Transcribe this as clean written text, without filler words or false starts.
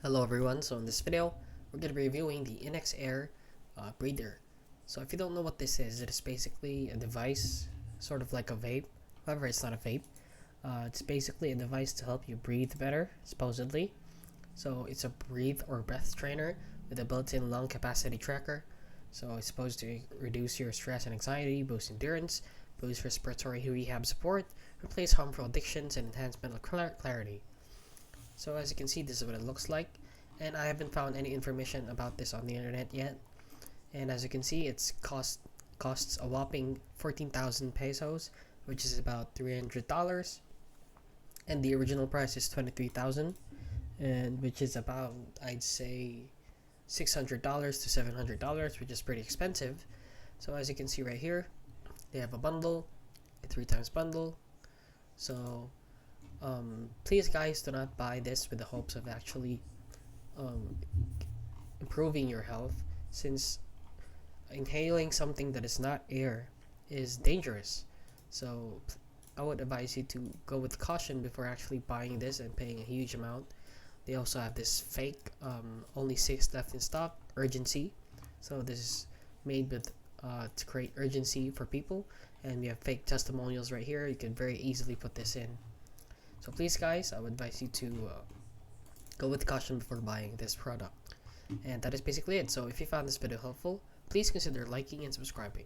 Hello everyone, so in this video, we're going to be reviewing the Inex-Air breather. So if you don't know what this is, it is basically a device, sort of like a vape. However, it's not a vape. It's basically a device to help you breathe better, supposedly. So it's a breath trainer with a built-in lung capacity tracker. So it's supposed to reduce your stress and anxiety, boost endurance, boost respiratory rehab support, replace harmful addictions, and enhance mental clarity. So as you can see, this is what it looks like, and I haven't found any information about this on the internet yet. And as you can see, costs a whopping 14,000 pesos, which is about $300, and the original price is 23,000, and which is about, I'd say, $600 to $700, which is pretty expensive. So as you can see right here, they have a bundle, a 3x bundle. So please guys, do not buy this with the hopes of actually improving your health, since inhaling something that is not air is dangerous. So I would advise you to go with caution before actually buying this and paying a huge amount. They also have this fake only 6 left in stock urgency. So this is made with to create urgency for people, and we have fake testimonials right here. You can very easily put this in. So please guys, I would advise you to go with caution before buying this product. And that is basically it. So if you found this video helpful, please consider liking and subscribing.